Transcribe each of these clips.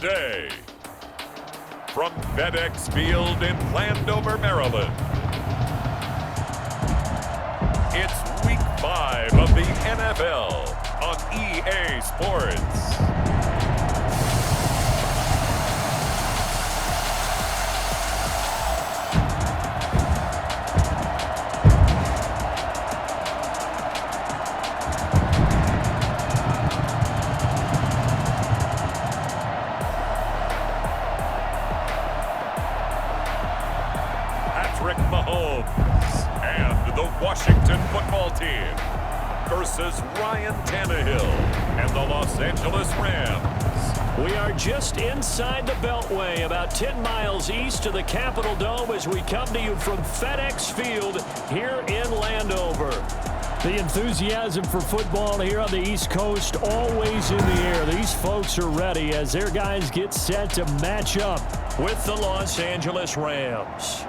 today. From FedEx Field in Landover, Maryland, it's Week 5 of the NFL on EA Sports. And the Washington football team versus Ryan Tannehill and the Los Angeles Rams. We are just inside the Beltway, about 10 miles east of the Capitol Dome as we come to you from FedEx Field here in Landover. The enthusiasm for football here on the East Coast always in the air. These folks are ready as their guys get set to match up with the Los Angeles Rams.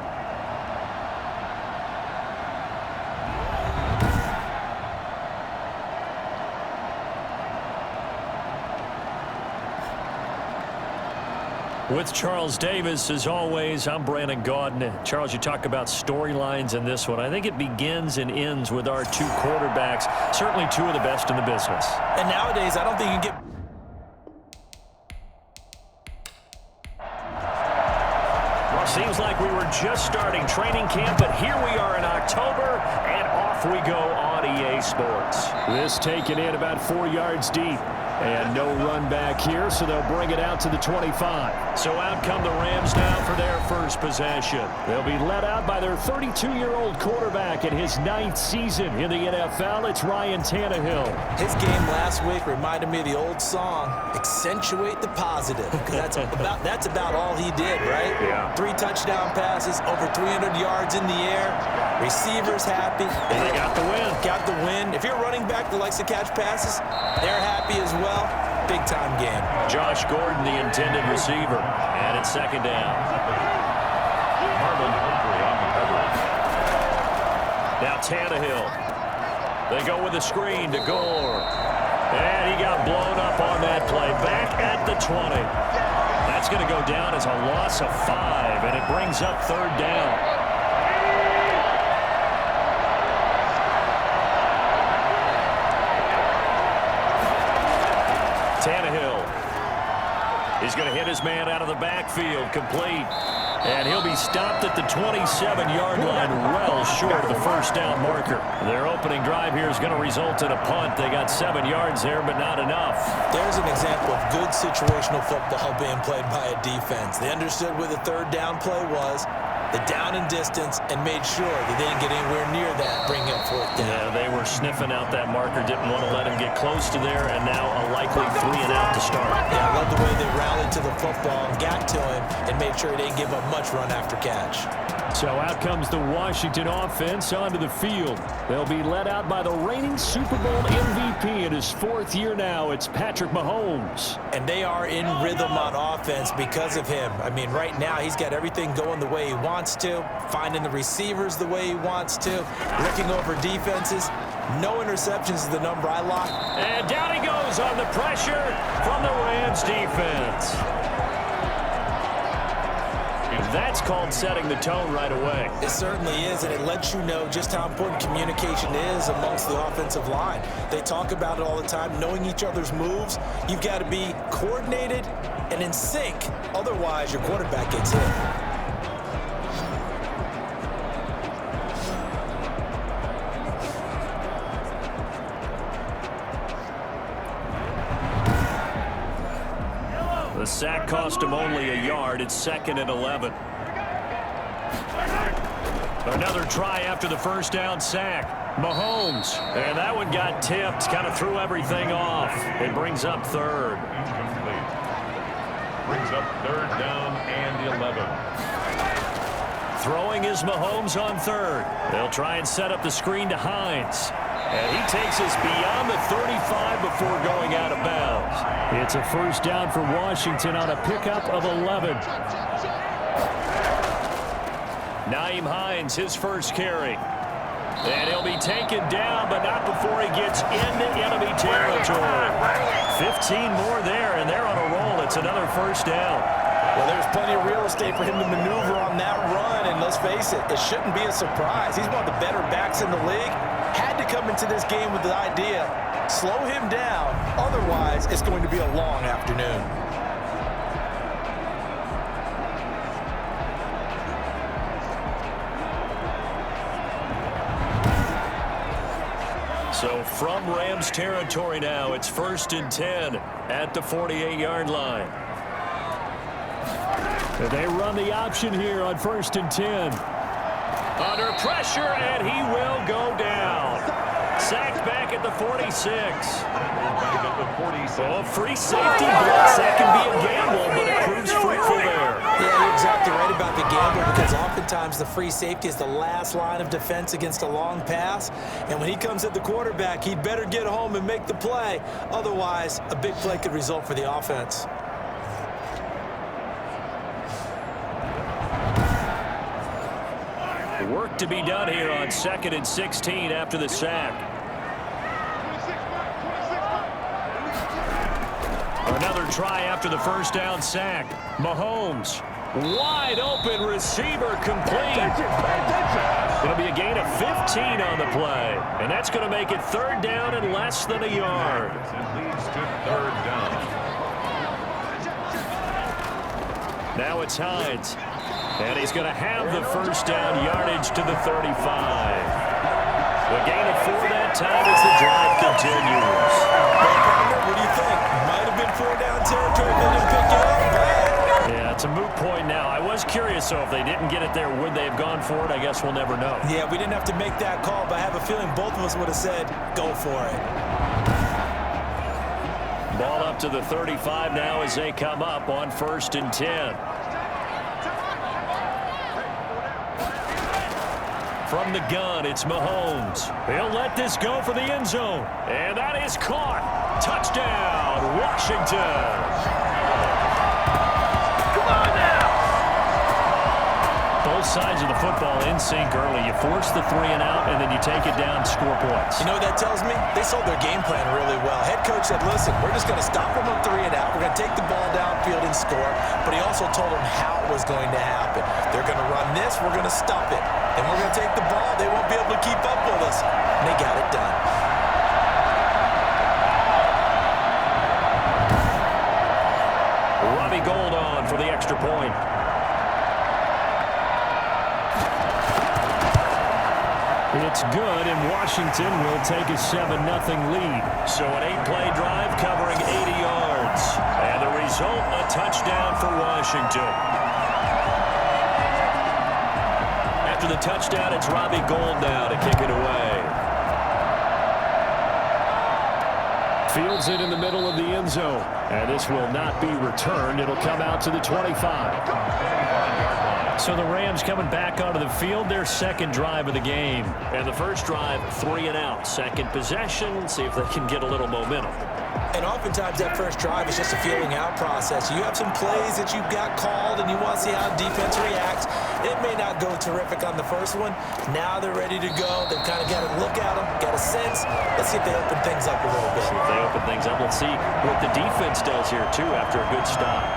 With Charles Davis, as always, I'm Brandon Gaudin. Charles, you talk about storylines in this one. I think it begins and ends with our two quarterbacks, certainly two of the best in the business. And nowadays, I don't think you can get... Well, seems like we were just starting training camp, but here we are in October, and off we go on EA Sports. This taken in about 4 yards deep. And no run back here, so they'll bring it out to the 25. So out come the Rams now for their first possession. They'll be led out by their 32-year-old quarterback in his 9th season in the NFL. It's Ryan Tannehill. His game last week reminded me of the old song, Accentuate the Positive. Because that's about all he did, right? Yeah. 3 touchdown passes, over 300 yards in the air. Receivers happy. And they got the win. Got the win. If you're a running back that likes to catch passes, they're happy as well. Big-time game. Josh Gordon, the intended receiver. And it's second down. Now Tannehill. They go with a screen to Gore. And he got blown up on that play. Back at the 20. That's going to go down as a loss of 5. And it brings up third down. Tannehill is going to hit his man out of the backfield, complete. And he'll be stopped at the 27-yard line, well short of the first down marker. Their opening drive here is going to result in a punt. They got 7 yards there, but not enough. There's an example of good situational football being played by a defense. They understood where the third down play was, the down and distance, and made sure that they didn't get anywhere near that, bringing up fourth down. Yeah, they were sniffing out that marker, didn't want to let him get close to there, and now a likely 3 and out to start. Yeah, I love the way they rallied to the football and got to him and made sure he didn't give up much run after catch. So out comes the Washington offense onto the field. They'll be led out by the reigning Super Bowl MVP in his 4th year now. It's Patrick Mahomes. And they are in rhythm on offense because of him. I mean, right now he's got everything going the way he wants to, finding the receivers the way he wants to, looking over defenses. No interceptions is the number I lock. And down he goes on the pressure from the Rams defense. That's called setting the tone right away. It certainly is, and it lets you know just how important communication is amongst the offensive line. They talk about it all the time, knowing each other's moves. You've got to be coordinated and in sync. Otherwise, your quarterback gets hit. The sack cost him only a yard. It's 2nd and 11. Another try after the first down sack. Mahomes. And that one got tipped. Kind of threw everything off. It brings up third. Brings up third down and 11. Throwing is Mahomes on third. They'll try and set up the screen to Hines. And he takes us beyond the 35 before going out of bounds. It's a first down for Washington on a pickup of 11. Nyheim Hines, his first carry. And he'll be taken down, but not before he gets into enemy territory. 15 more there, and they're on a roll It's another first down. Well, there's plenty of real estate for him to maneuver on that run, and let's face it, it shouldn't be a surprise. He's one of the better backs in the league. Had to come into this game with the idea, slow him down, otherwise it's going to be a long afternoon. So from Rams territory now, it's 1st and 10 at the 48-yard line. They run the option here on 1st and 10. Under pressure, and he will go down. Sacked back at the 46. Oh, free safety blitz. That can be a gamble, but it proves fruitful there. Yeah, you're exactly right about the gamble, because oftentimes the free safety is the last line of defense against a long pass. And when he comes at the quarterback, he'd better get home and make the play. Otherwise, a big play could result for the offense. Work to be done here on 2nd and 16 after the sack. Another try after the first down sack. Mahomes, wide open receiver, complete. It'll be a gain of 15 on the play, and that's going to make it 3rd down and less than a yard. It leads to 3rd down. Now it's Hines, and he's going to have the first down yardage to the 35. The gain of 4 that time as the drive continues. What do you think? Might have been 4-down territory if they didn't pick it up, but... Yeah, it's a moot point now. I was curious, so if they didn't get it there, would they have gone for it? I guess we'll never know. Yeah, we didn't have to make that call, but I have a feeling both of us would have said, go for it. Ball up to the 35 now as they come up on 1st and 10. From the gun, it's Mahomes. He'll let this go for the end zone. And that is caught. Touchdown, Washington. Come on now. Both sides of the football in sync early. You force the 3 and out, and then you take it down, score points. You know what that tells me? They sold their game plan really well. Head coach said, listen, we're just going to stop them on 3 and out. We're going to take the ball downfield and score. But he also told them how it was going to happen. They're going to run this. We're going to stop it. Then we're going to take the ball. They won't be able to keep up with us. And they got it done. Robbie Gould on for the extra point. It's good, and Washington will take a 7-0 lead. So an 8-play drive covering 80 yards. And the result, a touchdown for Washington. After the touchdown, it's Robbie Gould now to kick it away. Fields it in the middle of the end zone. And this will not be returned. It'll come out to the 25. So the Rams coming back onto the field, their 2nd drive of the game. And the first drive, 3 and out. 2nd possession, see if they can get a little momentum. And oftentimes that first drive is just a feeling out process. You have some plays that you've got called and you want to see how defense reacts. It may not go terrific on the first one. Now they're ready to go. They've kind of got to look at them, got a sense. Let's see if they open things up a little bit. See if they open things up. Let's see what the defense does here, too, after a good stop.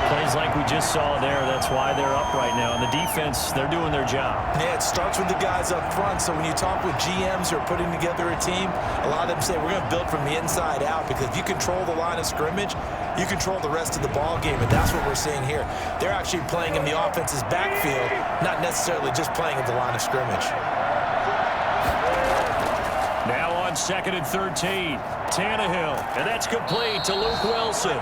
Plays like we just saw there, that's why they're up right now. And the defense, they're doing their job. Yeah, it starts with the guys up front. So when you talk with GMs who are putting together a team, a lot of them say we're going to build from the inside out, because if you control the line of scrimmage, you control the rest of the ball game, and that's what we're seeing here. They're actually playing in the offense's backfield, not necessarily just playing at the line of scrimmage. Now on 2nd and 13, Tannehill, and that's complete to Luke Wilson.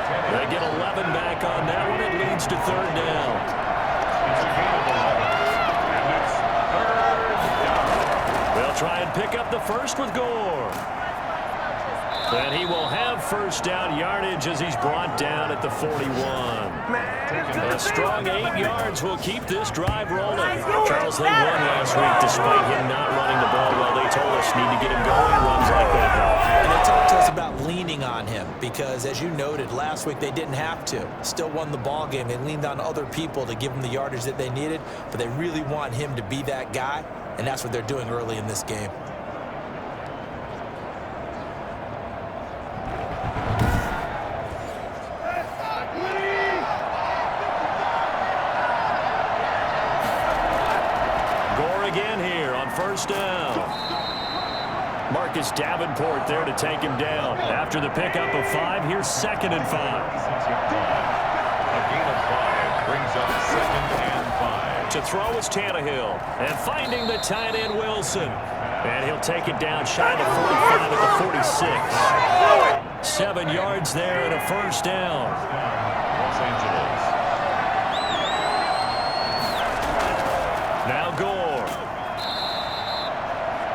They get 11 back on that one. It leads to 3rd down. They'll try and pick up the first with Gore. And he will have first down yardage as he's brought down at the 41. A strong 8 yards will keep this drive rolling. Charles, they won last week despite him not running the ball well. They told us need to get him going. Runs like that help. And they talked to us about leaning on him because, as you noted, last week they didn't have to. Still won the ball game. They leaned on other people to give them the yardage that they needed, but they really want him to be that guy, and that's what they're doing early in this game. first down. Marcus Davenport there to take him down. After the pickup of 5, here's 2nd and 5. A gain of 5 brings up 2nd and 5. To throw is Tannehill. And finding the tight end Wilson. And he'll take it down shy of the 45 at the 46. 7 yards there and a first down. Los Angeles. Now Gore.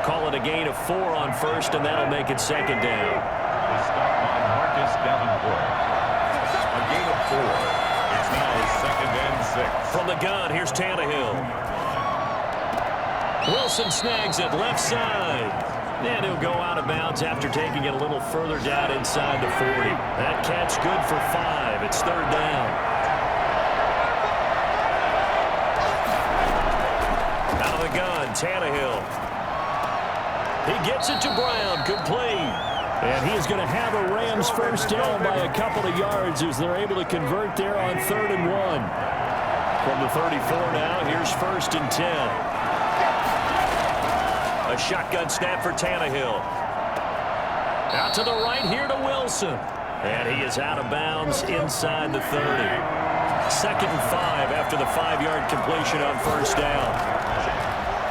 Call it a gain of 4 on first, and that'll make it 2nd down. The stop by Marcus Davenport. A gain of 4. It's now 2nd and 6. From the gun, here's Tannehill. Wilson snags it left side. And he'll go out of bounds after taking it a little further down inside the 40. That catch good for 5. It's 3rd down. Out of the gun, Tannehill. He gets it to Brown, complete. And he is going to have a Rams first down by a couple of yards as they're able to convert there on 3rd and 1. From the 34 now, here's 1st and 10. A shotgun snap for Tannehill. Out to the right here to Wilson. And he is out of bounds inside the 30. 2nd and 5 after the 5-yard completion on first down.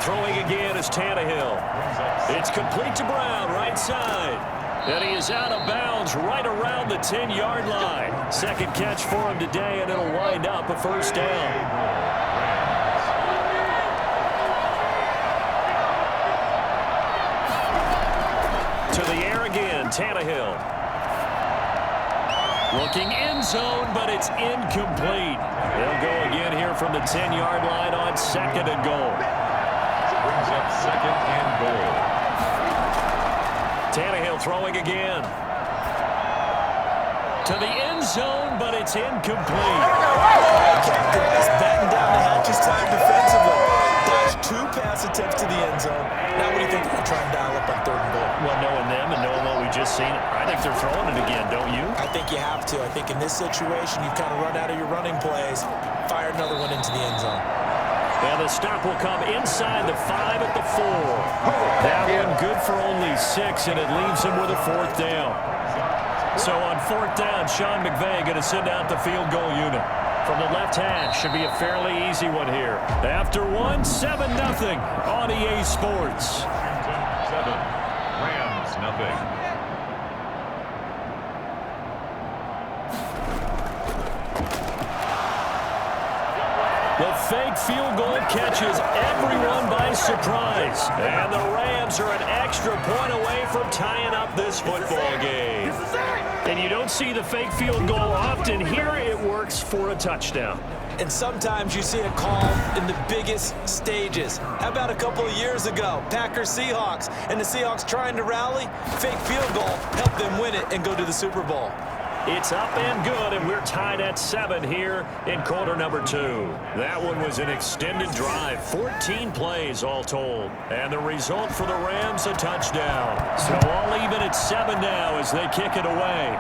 Throwing again is Tannehill. It's complete to Brown, right side. And he is out of bounds right around the 10-yard line. 2nd catch for him today, and it'll wind up a first down. To the air again, Tannehill. Looking end zone, but it's incomplete. They'll go again here from the 10-yard line on 2nd and goal. Brings up 2nd and goal. Tannehill throwing again. To the end zone, but it's incomplete. Captain is batting down the hatches time defensively. Dodged 2 pass attempts to the end zone. Now what do you think they're going to try and dial up on 3rd and goal? Well, knowing them and knowing what we just seen, I think they're throwing it again, don't you? I think you have to. I think in this situation, you've kind of run out of your running plays. Fire another one into the end zone. And the stop will come inside the 5 at the 4. That one good for only 6, and it leaves him with a 4th down. So on 4th down, Sean McVay going to send out the field goal unit. From the left hash, should be a fairly easy one here. After 1, 7-0 on EA Sports. 7. Rams, nothing. The fake field goal catches everyone by surprise. And the Rams are an extra point away from tying up this football game. And you don't see the fake field goal often. Here it works for a touchdown. And sometimes you see a call in the biggest stages. How about a couple of years ago, Packers-Seahawks, and the Seahawks trying to rally? Fake field goal helped them win it and go to the Super Bowl. It's up and good, and we're tied at 7 here in quarter number 2. That one was an extended drive, 14 plays all told. And the result for the Rams, a touchdown. So all even at 7 now as they kick it away.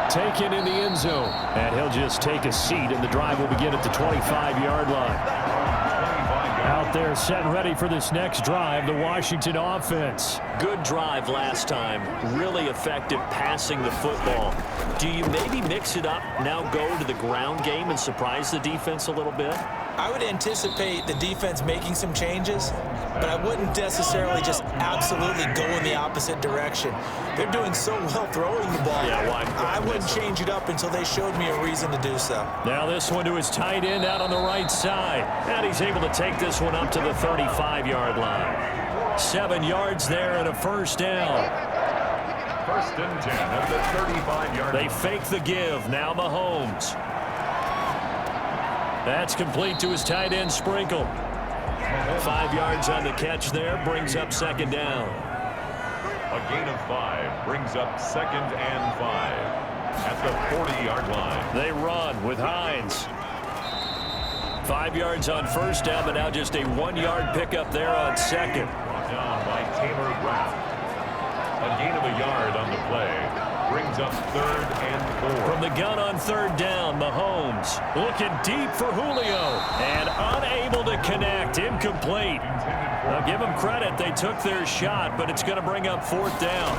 Taken in the end zone, and he'll just take a seat, and the drive will begin at the 25-yard line. Out there set and ready for this next drive, the Washington offense. Good drive last time. Really effective passing the football. Do you maybe mix it up, now go to the ground game and surprise the defense a little bit? I would anticipate the defense making some changes, but I wouldn't necessarily just absolutely go in the opposite direction. They're doing so well throwing the ball. Yeah, I wouldn't change it up until they showed me a reason to do so. Now this one to his tight end out on the right side. And he's able to take this one up to the 35-yard line. 7 yards there and a first down. 1st and 10 at the 35-yard line. They fake the give. Now Mahomes. That's complete to his tight end, Sprinkle. 5 yards on the catch there, brings up 2nd down. A gain of 5 brings up 2nd and 5 at the 40-yard line. They run with Hines. 5 yards on first down, but now just a 1-yard pickup there on 2nd. Brought down by Taylor Rapp. A gain of a yard on the play. Brings up 3rd and 4. From the gun on 3rd down, Mahomes looking deep for Julio and unable to connect. Incomplete. give them credit. They took their shot, but it's going to bring up 4th down.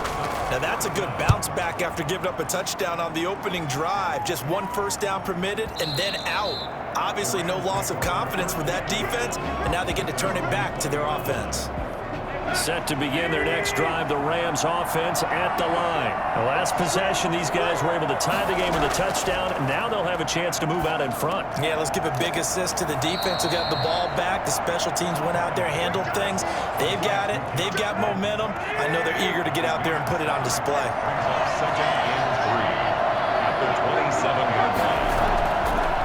Now that's a good bounce back after giving up a touchdown on the opening drive. Just 1 first down permitted and then out. Obviously no loss of confidence with that defense, and now they get to turn it back to their offense. Set to begin their next drive, the Rams offense at the line. The last possession, these guys were able to tie the game with a touchdown. Now they'll have a chance to move out in front. Yeah, let's give a big assist to the defense who got the ball back. The special teams went out there, handled things. They've got it. They've got momentum. I know they're eager to get out there and put it on display. Second and 3 at the 27-yard line.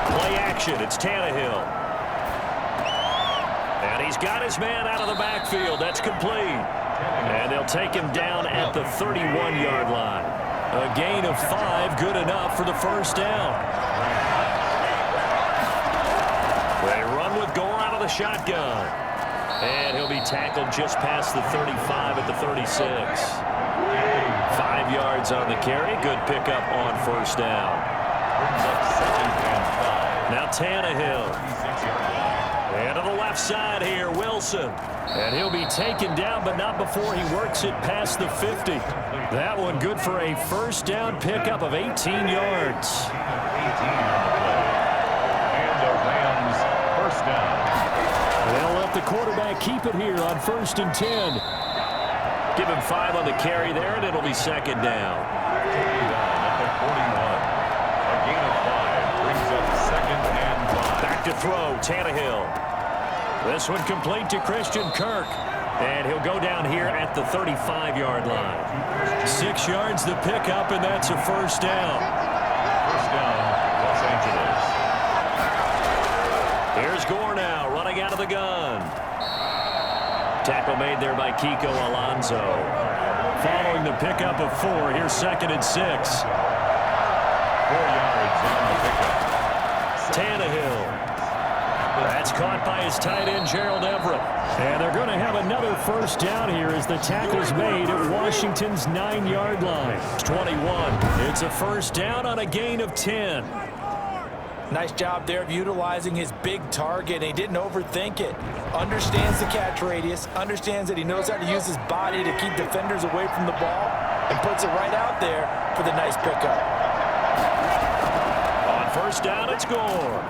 Play action. It's Tannehill. And he's got his man out of the backfield. That's complete. And they'll take him down at the 31-yard line. A gain of 5, good enough for the first down. They run with Gore out of the shotgun. And he'll be tackled just past the 35 at the 36. 5 yards on the carry. Good pickup on first down. Brings up 2nd and 5. Now Tannehill. 36-yard line. And to the left side here, Wilson. And he'll be taken down, but not before he works it past the 50. That one good for a first down pickup of 18 yards. 18 on the play. And the Rams first down. They'll let the quarterback keep it here on 1st and 10. Give him 5 on the carry there, and it'll be 2nd down. At the 41. A gain of 5 brings up 2nd and 5. Back to throw, Tannehill. This one complete to Christian Kirk. And he'll go down here at the 35-yard line. 6 yards the pickup, and that's a first down. First down, Los Angeles. Here's Gore now, running out of the gun. Tackle made there by Kiko Alonso. Following the pickup of 4, here's 2nd and 6. 4 yards on the pickup. Tannehill. That's caught by his tight end, Gerald Everett. And they're going to have another first down here as the tackle's made at Washington's 9-yard line. It's 21. It's a first down on a gain of 10. Nice job there of utilizing his big target, and he didn't overthink it. Understands the catch radius, understands that he knows how to use his body to keep defenders away from the ball, and puts it right out there for the nice pickup. On first down, it's Gore.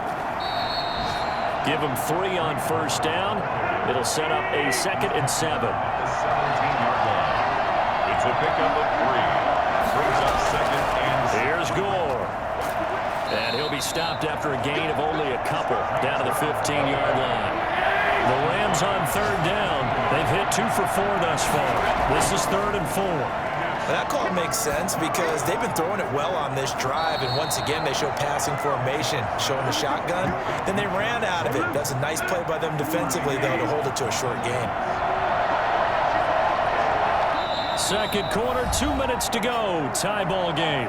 Give him 3 on first down. It'll set up a 2nd and 7. The 17-yard line. It's a pickup of 3. Brings up 2nd and 6. Here's Gore. And he'll be stopped after a gain of only a couple down to the 15-yard line. The Rams on 3rd down. They've hit 2 for 4 thus far. This is 3rd and 4. That call makes sense because they've been throwing it well on this drive, and once again they show passing formation, showing the shotgun. Then they ran out of it. That's a nice play by them defensively, though, to hold it to a short gain. Second quarter, 2 minutes to go. Tie ball game.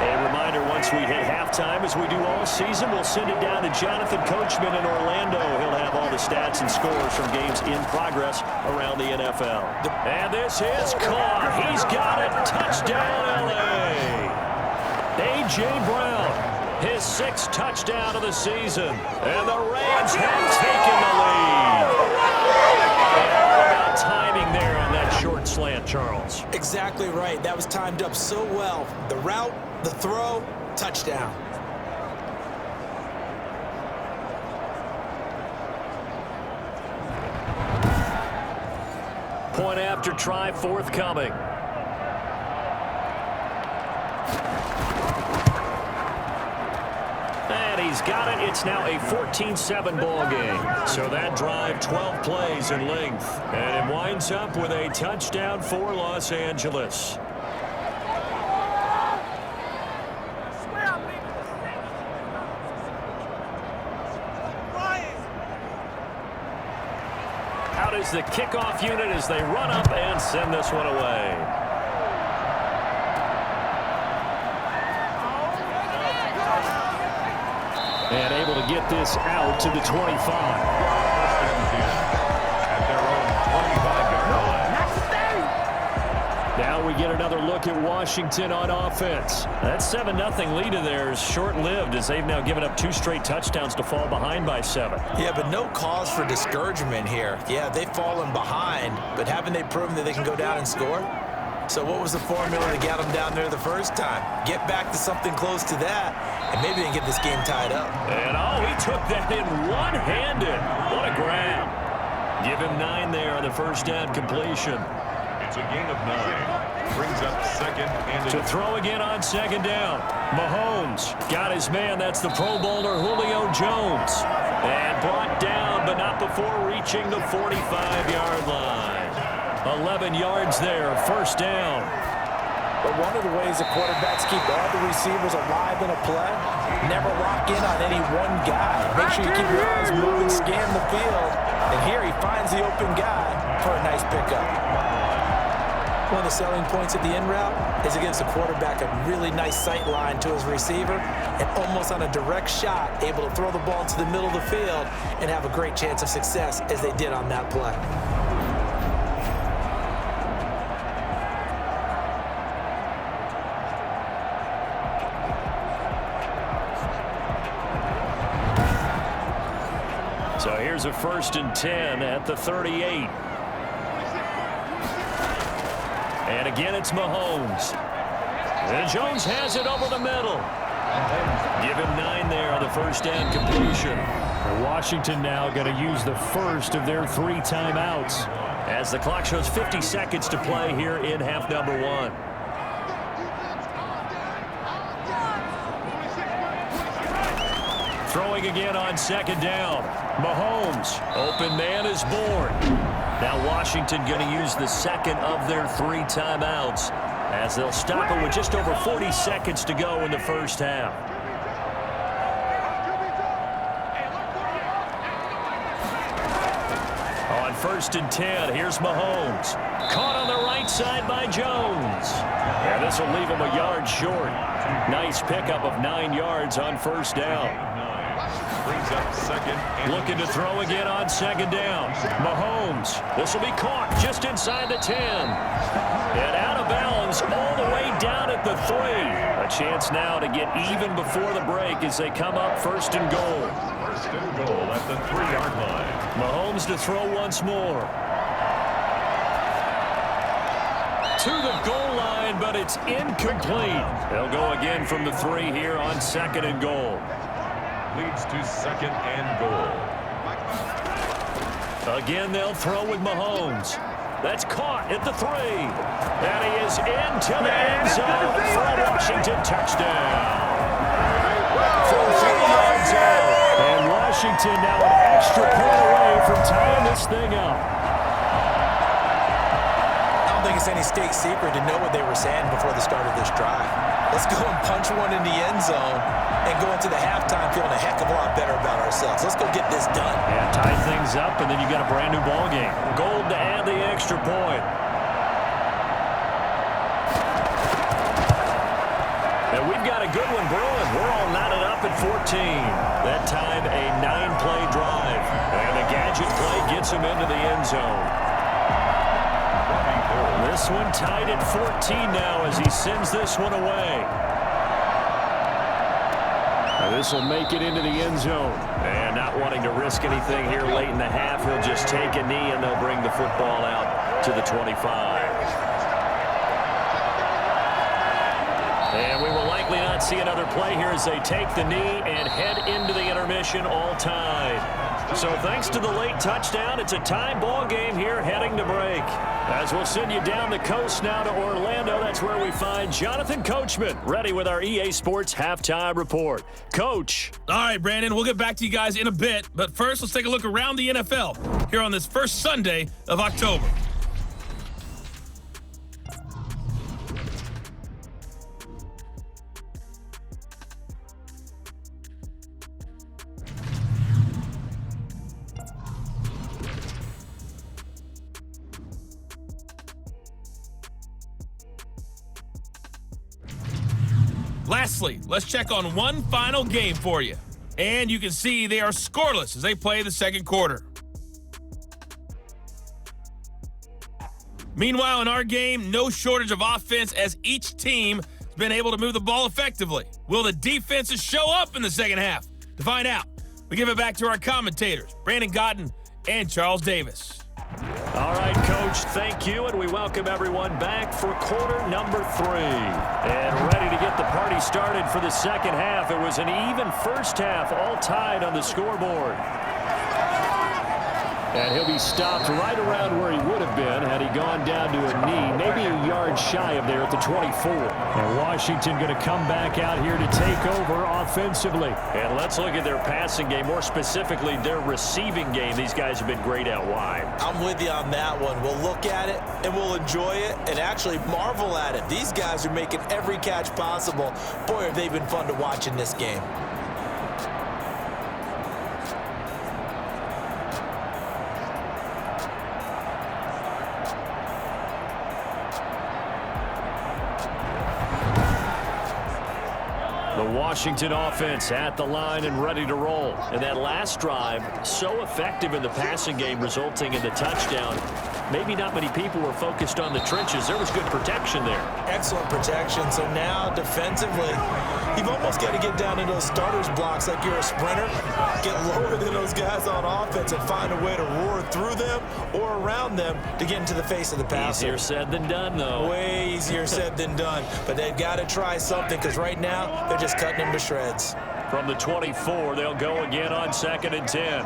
A reminder, once we hit halftime, as we do all season, we'll send it down to Jonathan Coachman in Orlando. He'll have all the stats and scores from games in progress around the NFL. And this is caught. He's got it. Touchdown, L.A. A.J. Brown, his 6th touchdown of the season. And the Rams have taken the lead. And how about timing there on that short slant, Charles? Exactly right. That was timed up so well. The route, the throw, touchdown. Point after try forthcoming. And he's got it. It's now a 14-7 ball game. So that drive, 12 plays in length. And it winds up with a touchdown for Los Angeles. Out is the kickoff unit as they run up and send this one away. And able to get this out to the 25. At their own 25-yard line. Now we we get another look at Washington on offense. That 7-0 lead of theirs short-lived as they've now given up 2 straight touchdowns to fall behind by 7. Yeah, but no cause for discouragement here. Yeah, they've fallen behind, but haven't they proven that they can go down and score? So what was the formula to get them down there the first time? Get back to something close to that, and maybe they can get this game tied up. And, he took that in one-handed. What a grab. Give him 9 there on the first down completion. It's a gain of 9. Brings up second and to throw again on second down. Mahomes got his man. That's the Pro Bowler Julio Jones. And brought down, but not before reaching the 45-yard line. 11 yards there, first down. But one of the ways the quarterbacks keep all the receivers alive in a play, never lock in on any one guy. Make sure you keep your eyes moving, scan the field. And here he finds the open guy for a nice pickup. One of the selling points of the in route is it gives the quarterback a really nice sight line to his receiver and almost on a direct shot able to throw the ball into the middle of the field and have a great chance of success as they did on that play. So here's a 1st and 10 at the 38. And again, it's Mahomes. And Jones has it over the middle. Give him 9 there on the first down completion. Washington now going to use the first of their 3 timeouts as the clock shows 50 seconds to play here in half number 1. Throwing again on second down. Mahomes, open man is born. Now Washington going to use the second of their 3 timeouts as they'll stop it with just over 40 seconds to go in the first half. On 1st and 10, here's Mahomes. Caught on the right side by Jones. And this will leave him a yard short. Nice pickup of 9 yards on first down. Brings up second. Looking to throw again on second down. Mahomes. This will be caught just inside the 10. And out of bounds all the way down at the 3. A chance now to get even before the break as they come up 1st and goal. 1st and goal at the 3-yard line. Mahomes to throw once more. To the goal line, but it's incomplete. They'll go again from the 3 here on 2nd and goal. Leads to 2nd and goal. Again, they'll throw with Mahomes. That's caught at the 3. And he is into the end zone for a Washington touchdown. From 3 yards out. And Washington now an extra point away from tying this thing up. I don't think it's any state secret to know what they were saying before the start of this drive. Let's go and punch one in the end zone and go into the halftime feeling a heck of a lot better about ourselves. Let's go get this done. Yeah, tie things up, and then you got a brand new ball game. Gold to add the extra point. And we've got a good one brewing. We're all knotted up at 14. That time a 9-play drive. And a gadget play gets him into the end zone. This one tied at 14 now as he sends this one away. Now this will make it into the end zone. And not wanting to risk anything here late in the half, he'll just take a knee and they'll bring the football out to the 25. And we will likely not see another play here as they take the knee and head into the intermission all tied. So thanks to the late touchdown, it's a tie ball game here heading to break. As we'll send you down the coast now to Orlando, that's where we find Jonathan Coachman, ready with our EA Sports Halftime Report. Coach. All right, Brandon, we'll get back to you guys in a bit. But first, let's take a look around the NFL here on this first Sunday of October. Lastly, let's check on one final game for you. And you can see they are scoreless as they play the second quarter. Meanwhile, in our game, no shortage of offense as each team has been able to move the ball effectively. Will the defenses show up in the second half? To find out, we give it back to our commentators, Brandon Gotten and Charles Davis. All right, Coach, thank you, and we welcome everyone back for quarter number 3. And ready to get the party started for the second half. It was an even first half, all tied on the scoreboard. And he'll be stopped right around where he would have been had he gone down to a knee, maybe a yard shy of there at the 24. And Washington going to come back out here to take over offensively. And let's look at their passing game, more specifically their receiving game. These guys have been great out wide. I'm with you on that one. We'll look at it, and we'll enjoy it, and actually marvel at it. These guys are making every catch possible. Boy, have they been fun to watch in this game. Washington offense at the line and ready to roll. And that last drive, so effective in the passing game, resulting in the touchdown. Maybe not many people were focused on the trenches. There was good protection there. Excellent protection. So now defensively, you've almost got to get down in those starters blocks like you're a sprinter. Get lower than those guys on offense and find a way to roar through them or around them to get into the face of the passer. Easier said than done, though. Way easier said than done. But they've got to try something because right now they're just cutting them to shreds. From the 24, they'll go again on 2nd and 10.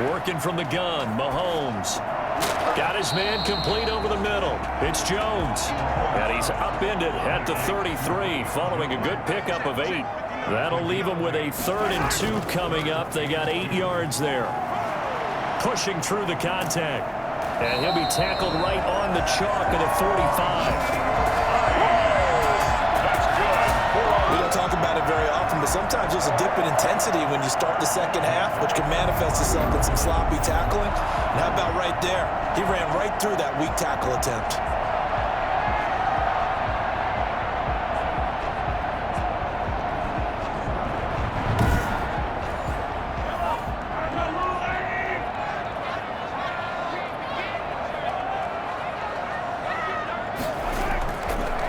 Working from the gun, Mahomes. Got his man complete over the middle. It's Jones. And he's upended at the 33 following a good pickup of 8. That'll leave them with a 3rd and 2 coming up. They got 8 yards there. Pushing through the contact. And he'll be tackled right on the chalk of the 45. We don't talk about it very often, but sometimes there's a dip in intensity when you start the second half, which can manifest itself in some sloppy tackling. And how about right there? He ran right through that weak tackle attempt.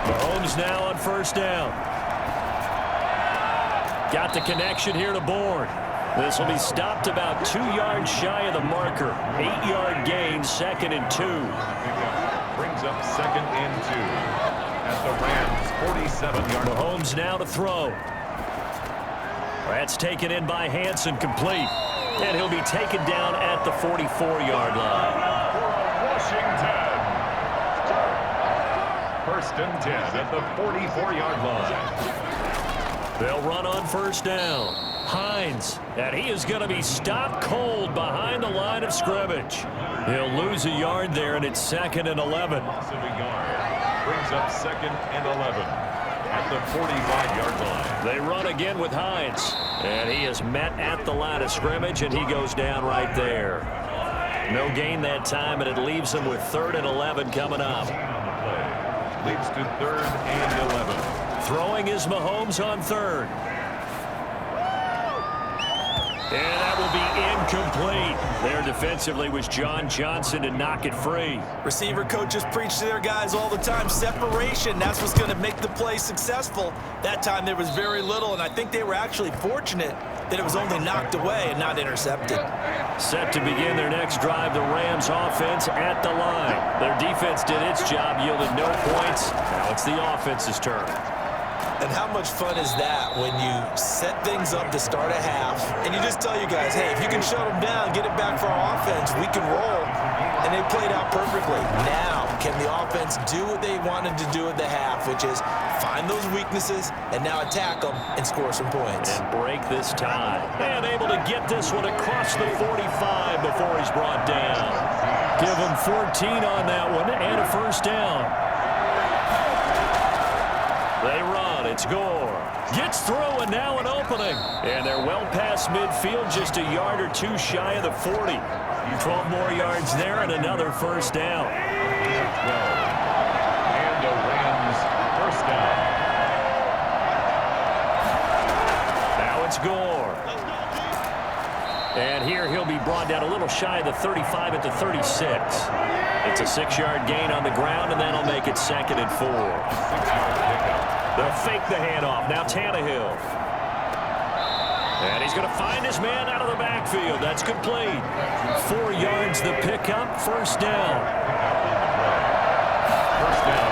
Mahomes now on 1st down. Got the connection here to Bourne. This will be stopped about 2 yards shy of the marker. 8-yard gain, 2nd and 2. Brings up 2nd and 2 at the Rams' 47-yard line. Mahomes now to throw. That's taken in by Hansen, complete. And he'll be taken down at the 44-yard line. Washington. 1st and 10 at the 44-yard line. They'll run on 1st down. Hines, and he is going to be stopped cold behind the line of scrimmage. He'll lose a yard there, and it's 2nd and 11. Loss of a yard. Brings up 2nd and 11 at the 45-yard line. They run again with Hines, and he is met at the line of scrimmage, and he goes down right there. No gain that time, and it leaves him with 3rd and 11 coming up. Leads to 3rd and 11. Throwing is Mahomes on 3rd. And that will be incomplete. There defensively was John Johnson to knock it free. Receiver coaches preach to their guys all the time. Separation, that's what's going to make the play successful. That time there was very little, and I think they were actually fortunate that it was only knocked away and not intercepted. Set to begin their next drive, the Rams offense at the line. Their defense did its job, yielded no points. Now it's the offense's turn. And how much fun is that when you set things up to start a half and you just tell your guys, hey, if you can shut them down, get it back for our offense, we can roll. And they played out perfectly. Now, can the offense do what they wanted to do at the half, which is find those weaknesses and now attack them and score some points. And break this tie. And able to get this one across the 45 before he's brought down. Give him 14 on that one and a 1st down. They run. It's Gore. Gets through and now an opening. And they're well past midfield, just a yard or 2 shy of the 40. 12 more yards there and another 1st down. And a Rams 1st down. Now it's Gore. And here he'll be brought down a little shy of the 35 at the 36. It's a 6-yard gain on the ground, and that'll make it 2nd and 4. They'll fake the handoff. Now Tannehill. And he's going to find his man out of the backfield. That's complete. 4 yards the pickup, first down. First down.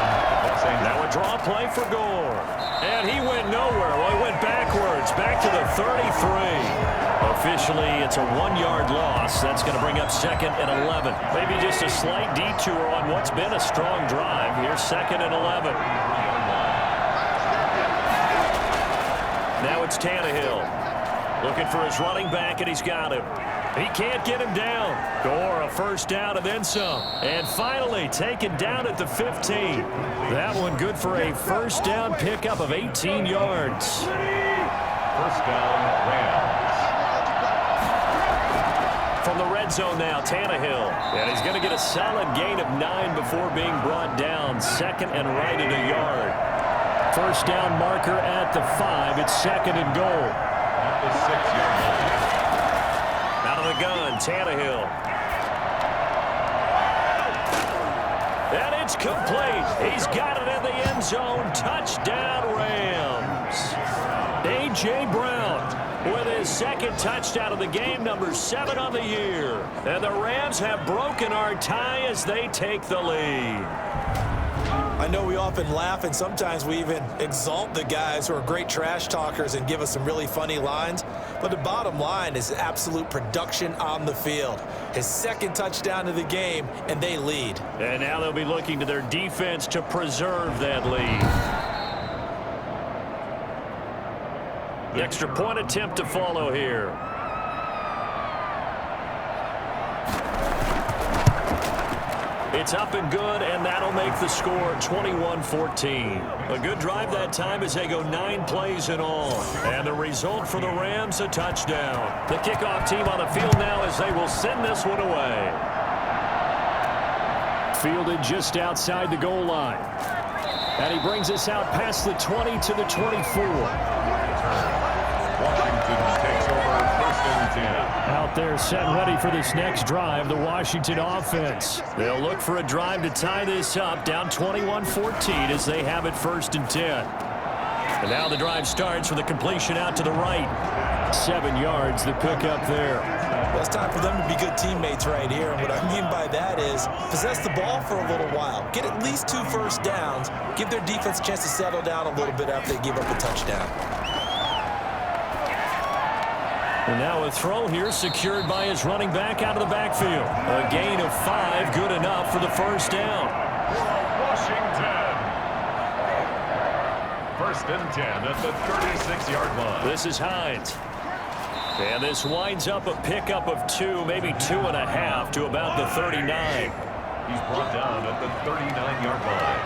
Now a draw play for Gore. And he went nowhere. Well, he went backwards, back to the 33. Officially, it's a 1-yard loss. That's going to bring up 2nd and 11. Maybe just a slight detour on what's been a strong drive. Here's 2nd and 11. Now it's Tannehill. Looking for his running back, and he's got him. He can't get him down. Gore, a first down and then some. And finally taken down at the 15. That one good for a first down pickup of 18 yards. First down, Rams. From the red zone now, Tannehill. And he's going to get a solid gain of 9 before being brought down. 2nd and right at a yard. First down marker at the 5. It's 2nd and goal. At the 6-yard line. Out of the gun, Tannehill. And it's complete. He's got it in the end zone. Touchdown, Rams. A.J. Brown with his 2nd touchdown of the game, number 7 on the year. And the Rams have broken our tie as they take the lead. I know we often laugh, and sometimes we even exalt the guys who are great trash talkers and give us some really funny lines. But the bottom line is absolute production on the field. His 2nd touchdown of the game, and they lead. And now they'll be looking to their defense to preserve that lead. The extra point attempt to follow here. It's up and good, and that'll make the score 21-14. A good drive that time as they go 9 plays in all. And the result for the Rams, a touchdown. The kickoff team on the field now as they will send this one away. Fielded just outside the goal line. And he brings us out past the 20 to the 24. Washington takes over 1st and 10. Out there set ready for this next drive, the Washington offense. They'll look for a drive to tie this up, down 21-14 as they have it 1st and 10. And now the drive starts with a completion out to the right. 7 yards, the pickup there. Well, it's time for them to be good teammates right here. And what I mean by that is possess the ball for a little while. Get at least 2 first downs. Give their defense a chance to settle down a little bit after they give up a touchdown. And now a throw here secured by his running back out of the backfield. A gain of 5, good enough for the first down. Washington. 1st and 10 at the 36-yard line. This is Hines. And this winds up a pickup of 2, maybe 2.5 to about the 39. He's brought down at the 39-yard line.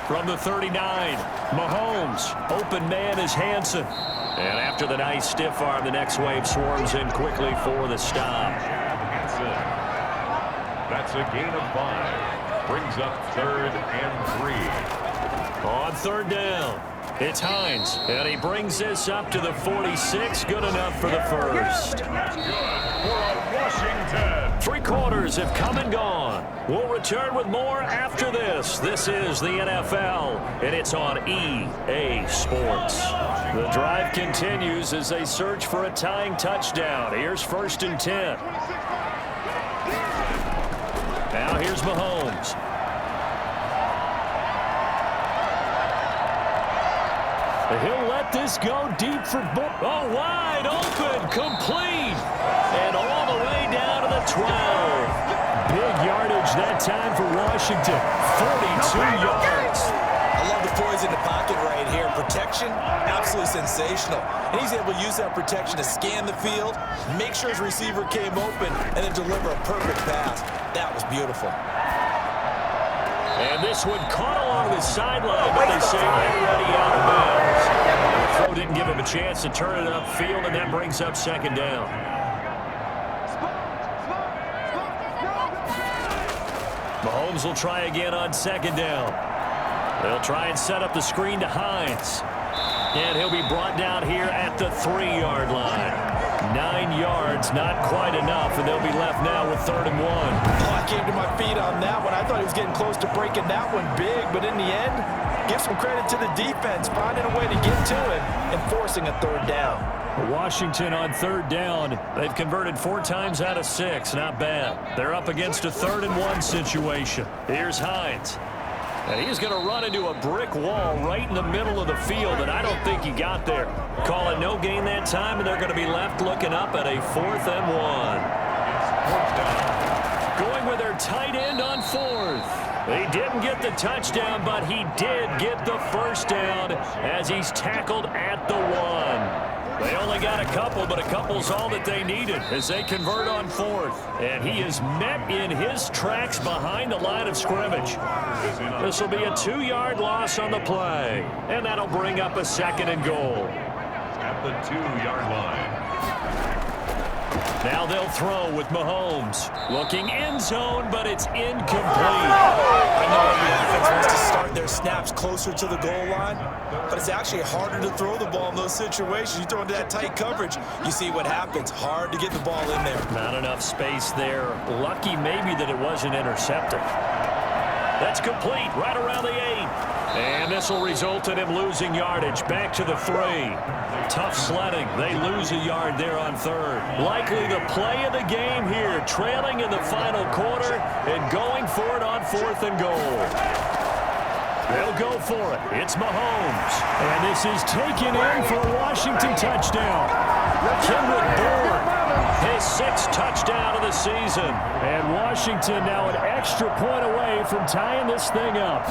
From the 39, Mahomes. Open man is Hansen. And after the nice stiff arm, the next wave swarms in quickly for the stop. Hansen. That's a gain of 5. Brings up 3rd and 3. On 3rd down, it's Hines. And he brings this up to the 46. Good enough for the first. That's good for a Washington. 3 quarters have come and gone. We'll return with more after this. This is the NFL, and it's on EA Sports. The drive continues as they search for a tying touchdown. Here's 1st and 10. Now here's Mahomes. He'll let this go deep for oh, wide open, complete, and all the way down to the 12. Big yardage that time for Washington, 42 yards. I love the poise in the pocket right here. Protection, absolutely sensational. And he's able to use that protection to scan the field, make sure his receiver came open, and then deliver a perfect pass. That was beautiful. And this one caught along the sideline, but they say already out of bounds. The throw didn't give him a chance to turn it upfield, and that brings up 2nd down. Mahomes will try again on 2nd down. They'll try and set up the screen to Hines. And he'll be brought down here at the 3-yard line. 9 yards, not quite enough, and they'll be left now with 3rd and 1. Oh, I came to my feet on that one. I thought he was getting close to breaking that one big, but in the end, give some credit to the defense, finding a way to get to him and forcing a 3rd down. Washington on 3rd down. They've converted 4 times out of 6. Not bad. They're up against a 3rd and 1 situation. Here's Hines. And he's going to run into a brick wall right in the middle of the field, and I don't think he got there. Call it no gain that time, and they're going to be left looking up at a 4th and 1. Going with their tight end on 4th. He didn't get the touchdown, but he did get the 1st down as he's tackled at the 1. They only got a couple, but a couple's all that they needed as they convert on 4th. And he is met in his tracks behind the line of scrimmage. This will be a 2-yard loss on the play. And that'll bring up a 2nd and goal. At the 2-yard line. Now they'll throw with Mahomes. Looking end zone, but it's incomplete. I know every offense wants to start their snaps closer to the goal line, but it's actually harder to throw the ball in those situations. You throw into that tight coverage, you see what happens. Hard to get the ball in there. Not enough space there. Lucky maybe that it wasn't intercepted. That's complete right around the 8. And this will result in him losing yardage back to the 3. Tough sledding. They lose a yard there on 3rd. Likely the play of the game here, trailing in the final quarter and going for it on 4th and goal. They'll go for it. It's Mahomes. And this is taken in for a Washington touchdown. Kendrick Bourne, his 6th touchdown of the season. And Washington now an extra point away from tying this thing up.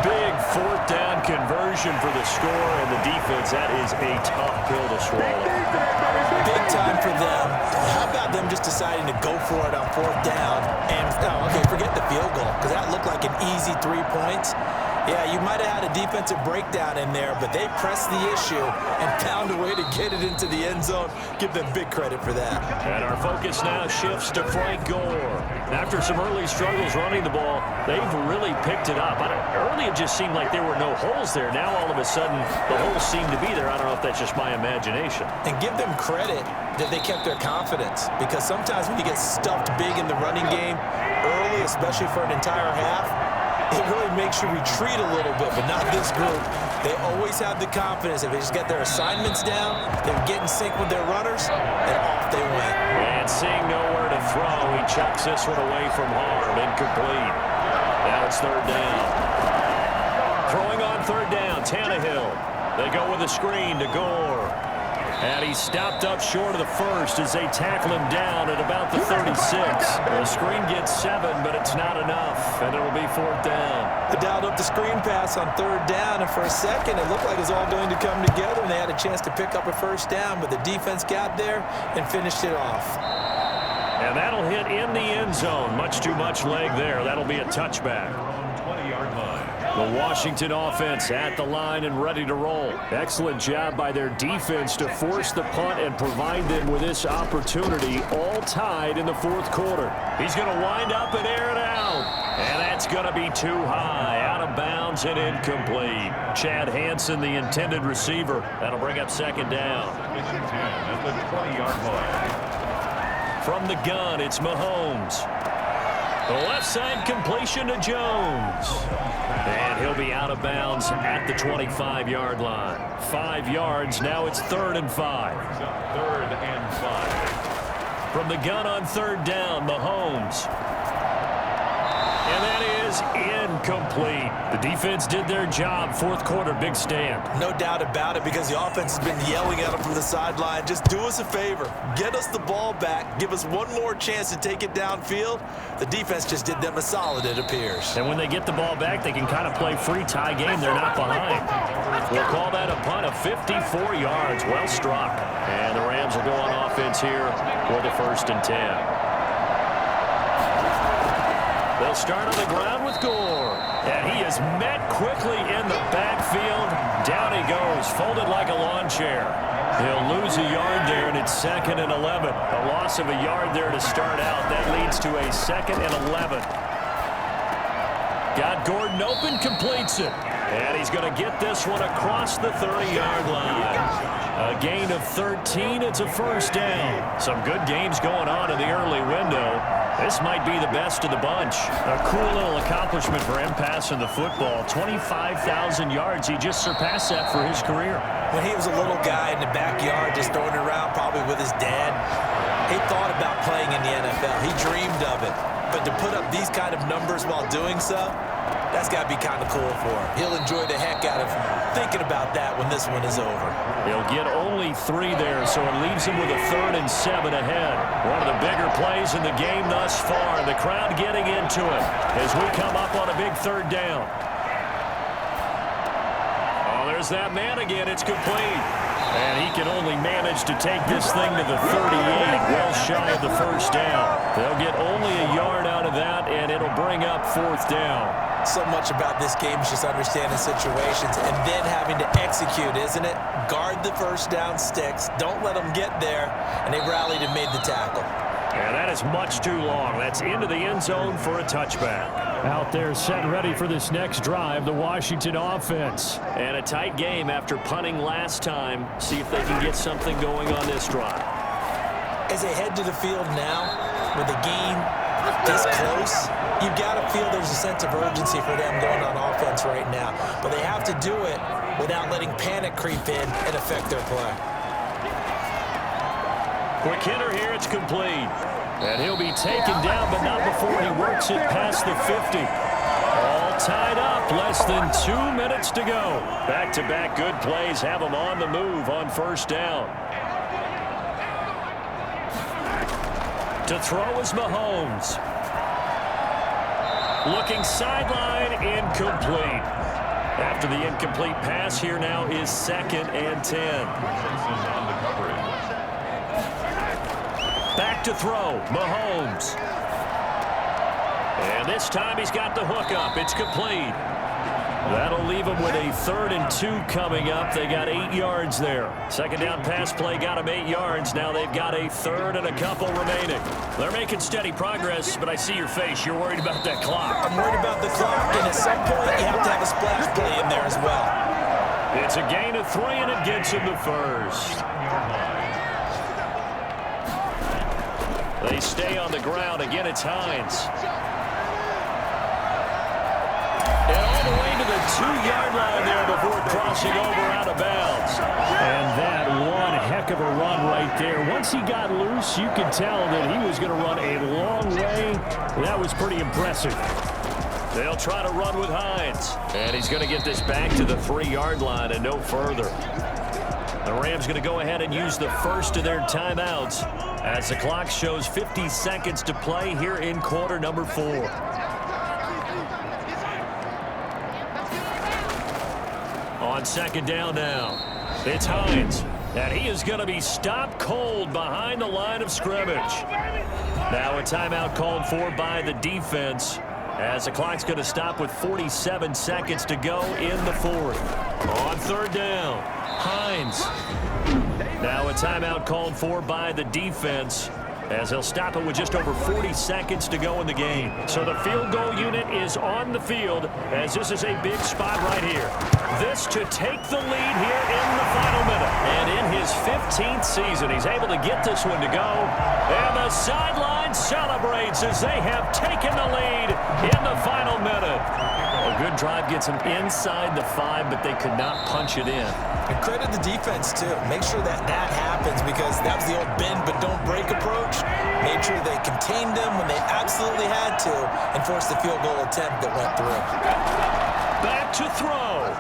Big 4th down conversion for the score, and the defense, that is a tough pill to swallow. Big time for them. How about them just deciding to go for it on 4th down? And, okay, forget the field goal, because that looked like an easy 3 points. Yeah, you might have had a defensive breakdown in there, but they pressed the issue and found a way to get it into the end zone. Give them big credit for that. And our focus now shifts to Frank Gore. After some early struggles running the ball, they've really picked it up. Early it just seemed like there were no holes there. Now all of a sudden the holes seem to be there. I don't know if that's just my imagination. And give them credit that they kept their confidence, because sometimes when you get stuffed big in the running game early, especially for an entire half, it really makes you retreat a little bit, but not this group. They always have the confidence. If they just get their assignments down, they get in sync with their runners, and off they went. And seeing nowhere to throw, he chucks this one away from harm. Incomplete. Now it's 3rd down. Throwing on 3rd down, Tannehill. They go with a screen to Gore. And he stopped up short of the 1st as they tackle him down at about the 36. The screen gets 7, but it's not enough, and it'll be 4th down. They dialed up the screen pass on 3rd down, and for a second it looked like it was all going to come together, and they had a chance to pick up a 1st down, but the defense got there and finished it off. And that'll hit in the end zone. Much too much leg there. That'll be a touchback. 20-yard line. The Washington offense at the line and ready to roll. Excellent job by their defense to force the punt and provide them with this opportunity, all tied in the 4th quarter. He's going to wind up and air it out. And that's going to be too high, out of bounds and incomplete. Chad Hansen, the intended receiver. That'll bring up 2nd down. At the 20-yard line. From the gun, it's Mahomes. The left side completion to Jones. And he'll be out of bounds at the 25-yard line. 5 yards, now it's 3rd and 5. 3rd and 5. From the gun on 3rd down, Mahomes. And that is incomplete. The defense did their job. 4th quarter, big stand. No doubt about it, because the offense has been yelling at them from the sideline. Just do us a favor. Get us the ball back. Give us one more chance to take it downfield. The defense just did them a solid, it appears. And when they get the ball back, they can kind of play free tie game. They're not behind. We'll call that a punt of 54 yards. Well struck. And the Rams will go on offense here for the 1st and 10. They'll start on the ground with Gore. And he is met quickly in the backfield. Down he goes, folded like a lawn chair. He'll lose a yard there, and it's 2nd and 11. A loss of a yard there to start out. That leads to a 2nd and 11. Got Gordon open, completes it. And he's going to get this one across the 30-yard line. A gain of 13. It's a first down. Some good games going on in the early window. This might be the best of the bunch. A cool little accomplishment for him passing the football. 25,000 yards. He just surpassed that for his career. When he was a little guy in the backyard just throwing it around, probably with his dad, he thought about playing in the NFL. He dreamed of it. But to put up these kind of numbers while doing so, that's got to be kind of cool for him. He'll enjoy the heck out of thinking about that when this one is over. He'll get only 3 there, so it leaves him with a 3rd and 7 ahead. One of the bigger plays in the game thus far, and the crowd getting into it as we come up on a big 3rd down. Oh, there's that man again. It's complete. And he can only manage to take this thing to the 38, well shy of the first down. They'll get only a yard out of that, and it'll bring up 4th down. So much about this game is just understanding situations and then having to execute, isn't it? Guard the first down sticks. Don't let them get there. And they rallied and made the tackle. And that is much too long. That's into the end zone for a touchback. Out there set ready for this next drive, the Washington offense. And a tight game after punting last time. See if they can get something going on this drive. As they head to the field now, with the game this close, you've got to feel there's a sense of urgency for them going on offense right now. But they have to do it without letting panic creep in and affect their play. Quick hitter here, it's complete. And he'll be taken down, but not before he works it past the 50. All tied up, less than 2 minutes to go. Back-to-back good plays have him on the move on first down. To throw is Mahomes. Looking sideline, incomplete. After the incomplete pass, here now is 2nd and 10. Back to throw, Mahomes. And this time he's got the hook up. It's complete. That'll leave them with a 3rd and 2 coming up. They got 8 yards there. Second down pass play got them 8 yards. Now they've got a 3rd and a couple remaining. They're making steady progress, but I see your face. You're worried about that clock. I'm worried about the clock, and at some point you have to have a splash play in there as well. It's a gain of 3, and it gets him the first. They stay on the ground. Again, it's Hines. And all the way to the 2-yard line there before crossing over out of bounds. And that one heck of a run right there. Once he got loose, you could tell that he was going to run a long way. That was pretty impressive. They'll try to run with Hines. And he's going to get this back to the 3-yard line and no further. The Rams going to go ahead and use the first of their timeouts as the clock shows 50 seconds to play here in quarter number 4. On second down now, it's Hines. And he is going to be stopped cold behind the line of scrimmage. Now a timeout called for by the defense as the clock's going to stop with 47 seconds to go in the 4th. On third down, Hines. Now a timeout called for by the defense as he'll stop it with just over 40 seconds to go in the game. So the field goal unit is on the field as this is a big spot right here. This to take the lead here in the final minute. And in his 15th season, he's able to get this one to go. And the sideline celebrates as they have taken the lead in the final minute. A good drive gets them inside the 5, but they could not punch it in. And credit the defense, too. Make sure that happens because that was the old bend but don't break approach. Made sure they contained them when they absolutely had to and forced the field goal attempt that went through. Back to throw.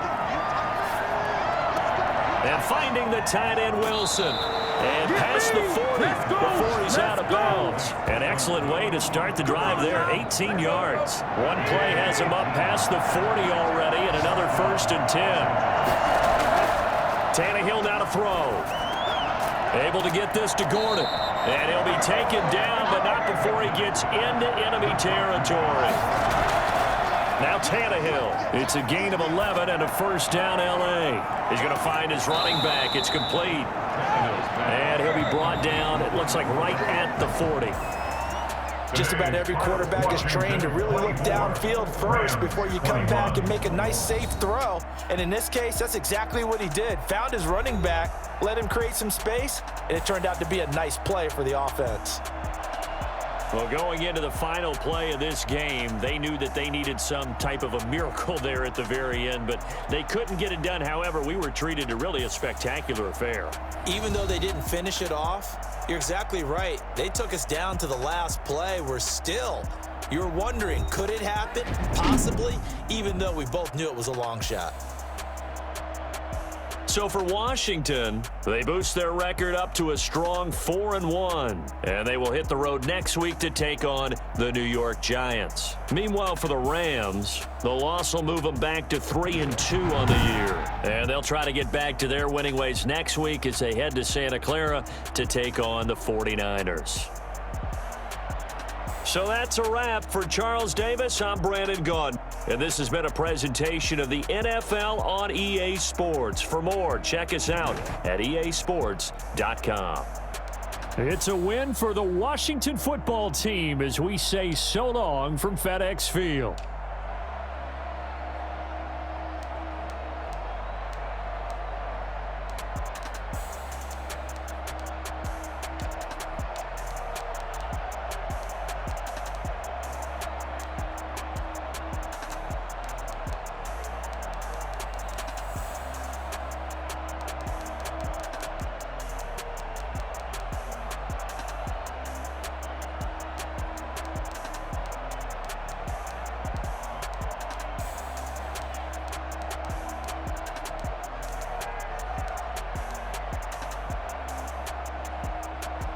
And finding the tight end Wilson. And past the 40 before he's out of bounds. An excellent way to start the drive there, 18 yards. One play has him up past the 40 already and another 1st and 10. Tannehill now to throw. Able to get this to Gordon. And he'll be taken down, but not before he gets into enemy territory. Now Tannehill. It's a gain of 11 and a first down L.A. He's going to find his running back. It's complete. And he'll be brought down, it looks like right at the 40. Just about every quarterback is trained to really look downfield first before you come back and make a nice, safe throw. And in this case, that's exactly what he did. Found his running back, let him create some space, and it turned out to be a nice play for the offense. Well, going into the final play of this game, they knew that they needed some type of a miracle there at the very end, but they couldn't get it done. However, we were treated to really a spectacular affair. Even though they didn't finish it off, you're exactly right. They took us down to the last play. You're wondering, could it happen? Possibly, even though we both knew it was a long shot. So for Washington, they boost their record up to a strong 4-1, and they will hit the road next week to take on the New York Giants. Meanwhile, for the Rams, the loss will move them back to 3-2 on the year, and they'll try to get back to their winning ways next week as they head to Santa Clara to take on the 49ers. So that's a wrap. For Charles Davis, I'm Brandon Gaudin, and this has been a presentation of the NFL on EA Sports. For more, check us out at easports.com. It's a win for the Washington football team as we say so long from FedEx Field.